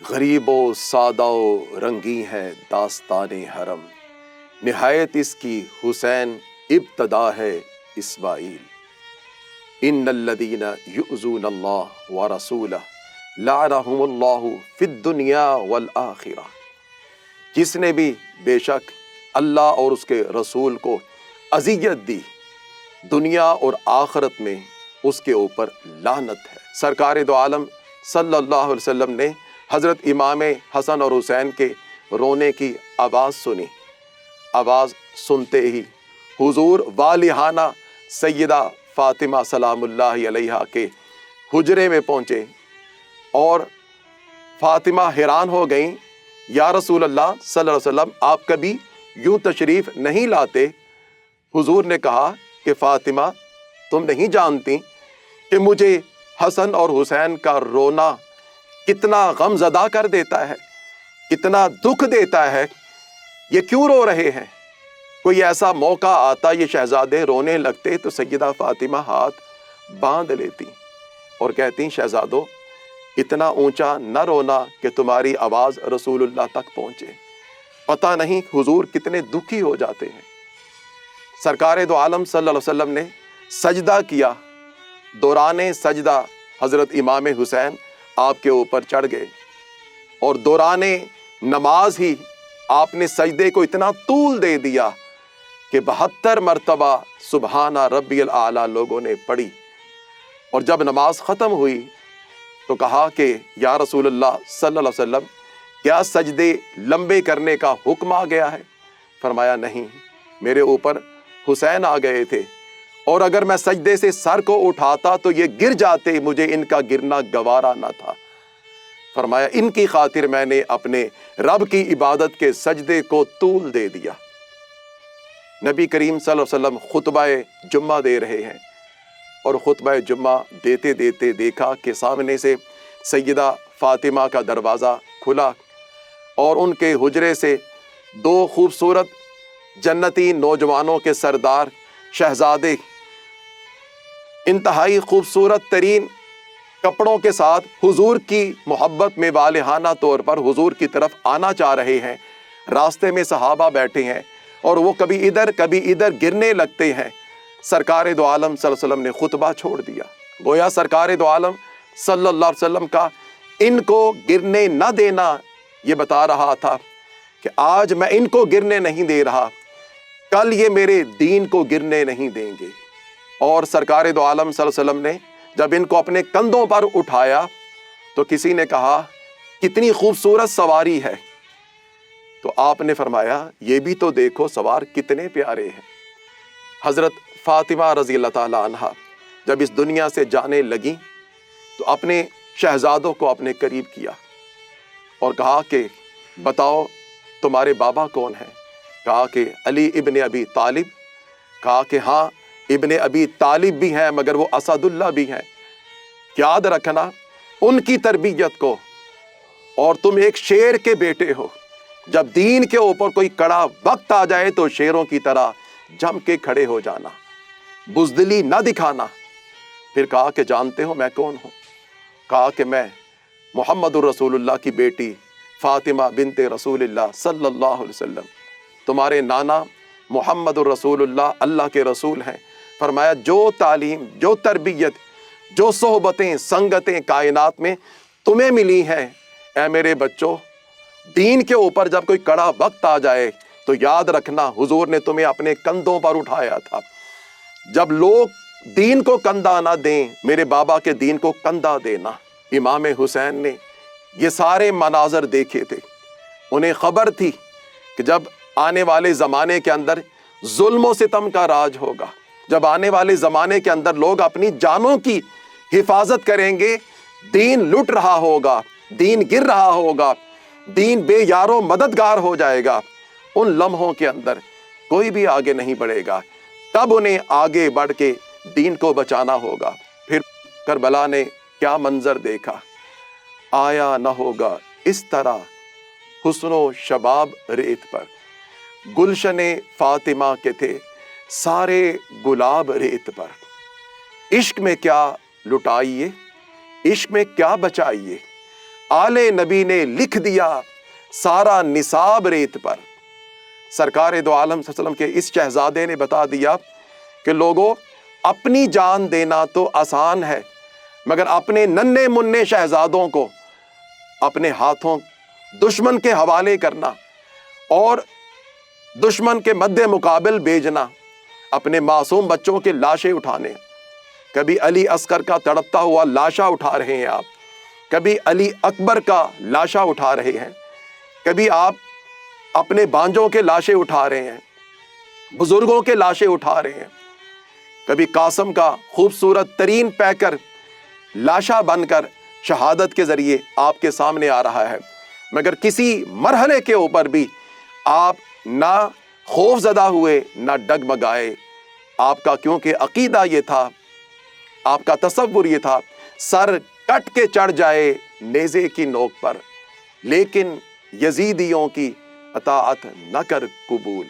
غریب و سادہ و رنگی ہے داستان حرم، نہایت اس کی حسین ابتدا ہے اسماعیل۔ ان الذین یؤذون اللہ ورسولہ لعنہم اللہ فی الدنیا والآخرہ۔ جس نے بھی بے شک اللہ اور اس کے رسول کو اذیت دی، دنیا اور آخرت میں اس کے اوپر لعنت ہے۔ سرکار دو عالم صلی اللہ علیہ وسلم نے حضرت امام حسن اور حسین کے رونے کی آواز سنی۔ آواز سنتے ہی حضور والہانہ سیدہ فاطمہ سلام اللہ علیہا کے حجرے میں پہنچے اور فاطمہ حیران ہو گئیں، یا رسول اللہ صلی اللہ علیہ وسلم آپ کبھی یوں تشریف نہیں لاتے۔ حضور نے کہا کہ فاطمہ، تم نہیں جانتی کہ مجھے حسن اور حسین کا رونا کتنا غم زدہ کر دیتا ہے، کتنا دکھ دیتا ہے۔ یہ کیوں رو رہے ہیں؟ کوئی ایسا موقع آتا یہ شہزادے رونے لگتے تو سیدہ فاطمہ ہاتھ باندھ لیتی اور کہتی، شہزادو اتنا اونچا نہ رونا کہ تمہاری آواز رسول اللہ تک پہنچے۔ پتہ نہیں حضور کتنے دکھی ہو جاتے ہیں۔ سرکار دو عالم صلی اللہ علیہ وسلم نے سجدہ کیا، دوران سجدہ حضرت امام حسین آپ کے اوپر چڑھ گئے اور دوران نماز ہی آپ نے سجدے کو اتنا طول دے دیا کہ 72 مرتبہ سبحان ربی الاعلیٰ لوگوں نے پڑھی۔ اور جب نماز ختم ہوئی تو کہا کہ یا رسول اللہ صلی اللہ علیہ وسلم، کیا سجدے لمبے کرنے کا حکم آ گیا ہے؟ فرمایا نہیں، میرے اوپر حسین آ گئے تھے اور اگر میں سجدے سے سر کو اٹھاتا تو یہ گر جاتے، مجھے ان کا گرنا گوارا نہ تھا۔ فرمایا ان کی خاطر میں نے اپنے رب کی عبادت کے سجدے کو طول دے دیا۔ نبی کریم صلی اللہ علیہ وسلم خطبہ جمعہ دے رہے ہیں اور خطبہ جمعہ دیتے دیتے دیکھا کہ سامنے سے سیدہ فاطمہ کا دروازہ کھلا اور ان کے حجرے سے 2 خوبصورت جنتی نوجوانوں کے سردار شہزادے انتہائی خوبصورت ترین کپڑوں کے ساتھ حضور کی محبت میں والہانہ طور پر حضور کی طرف آنا چاہ رہے ہیں۔ راستے میں صحابہ بیٹھے ہیں اور وہ کبھی ادھر گرنے لگتے ہیں۔ سرکار دو عالم صلی اللہ علیہ وسلم نے خطبہ چھوڑ دیا۔ گویا سرکار دو عالم صلی اللہ علیہ وسلم کا ان کو گرنے نہ دینا یہ بتا رہا تھا کہ آج میں ان کو گرنے نہیں دے رہا، کل یہ میرے دین کو گرنے نہیں دیں گے۔ اور سرکار دو عالم صلی اللہ علیہ وسلم نے جب ان کو اپنے کندھوں پر اٹھایا تو کسی نے کہا کتنی خوبصورت سواری ہے، تو آپ نے فرمایا یہ بھی تو دیکھو سوار کتنے پیارے ہیں۔ حضرت فاطمہ رضی اللہ تعالی عنہا جب اس دنیا سے جانے لگیں تو اپنے شہزادوں کو اپنے قریب کیا اور کہا کہ بتاؤ تمہارے بابا کون ہیں؟ کہا کہ علی ابن ابی طالب۔ کہا کہ ہاں ابن ابی طالب بھی ہیں مگر وہ اسد اللہ بھی ہیں۔ یاد رکھنا ان کی تربیت کو، اور تم ایک شیر کے بیٹے ہو، جب دین کے اوپر کوئی کڑا وقت آ جائے تو شیروں کی طرح جم کے کھڑے ہو جانا، بزدلی نہ دکھانا۔ پھر کہا کہ جانتے ہو میں کون ہوں؟ کہا کہ میں محمد الرسول اللہ کی بیٹی فاطمہ بنت رسول اللہ صلی اللہ علیہ وسلم، تمہارے نانا محمد الرسول اللہ اللہ کے رسول ہیں۔ فرمایا جو تعلیم، جو تربیت، جو صحبتیں، سنگتیں کائنات میں تمہیں ملی ہیں، اے میرے بچوں، دین کے اوپر جب کوئی کڑا وقت آ جائے تو یاد رکھنا حضور نے تمہیں اپنے کندھوں پر اٹھایا تھا۔ جب لوگ دین کو کندھا نہ دیں، میرے بابا کے دین کو کندھا دینا۔ امام حسین نے یہ سارے مناظر دیکھے تھے، انہیں خبر تھی کہ جب آنے والے زمانے کے اندر ظلم و ستم کا راج ہوگا، جب آنے والے زمانے کے اندر لوگ اپنی جانوں کی حفاظت کریں گے، دین لٹ رہا ہوگا، دین گر رہا ہوگا، دین بے یارو مددگار ہو جائے گا، ان لمحوں کے اندر کوئی بھی آگے نہیں بڑھے گا، تب انہیں آگے بڑھ کے دین کو بچانا ہوگا۔ پھر کربلا نے کیا منظر دیکھا، آیا نہ ہوگا اس طرح حسن و شباب ریت پر، گلشن فاطمہ کے تھے سارے گلاب ریت پر۔ عشق میں کیا لٹائیے، عشق میں کیا بچائیے، آلے نبی نے لکھ دیا سارا نصاب ریت پر۔ سرکار دو عالم صلی اللہ علیہ وسلم کے اس شہزادے نے بتا دیا کہ لوگوں، اپنی جان دینا تو آسان ہے، مگر اپنے ننھے منھے شہزادوں کو اپنے ہاتھوں دشمن کے حوالے کرنا اور دشمن کے مد مقابل بھیجنا، اپنے معصوم بچوں کے لاشیں اٹھانے، کبھی علی اصغر کا تڑپتا ہوا لاشا اٹھا رہے ہیں آپ، کبھی علی اکبر کا لاشا اٹھا رہے ہیں، کبھی آپ اپنے بانجوں کے لاشیں اٹھا رہے ہیں، بزرگوں کے لاشیں اٹھا رہے ہیں، کبھی قاسم کا خوبصورت ترین پیکر لاشا بن کر شہادت کے ذریعے آپ کے سامنے آ رہا ہے، مگر کسی مرحلے کے اوپر بھی آپ نہ خوف زدہ ہوئے نہ ڈگمگائے۔ آپ کا کیونکہ عقیدہ یہ تھا، آپ کا تصور یہ تھا، سر کٹ کے چڑھ جائے نیزے کی نوک پر، لیکن یزیدیوں کی اطاعت نہ کر قبول۔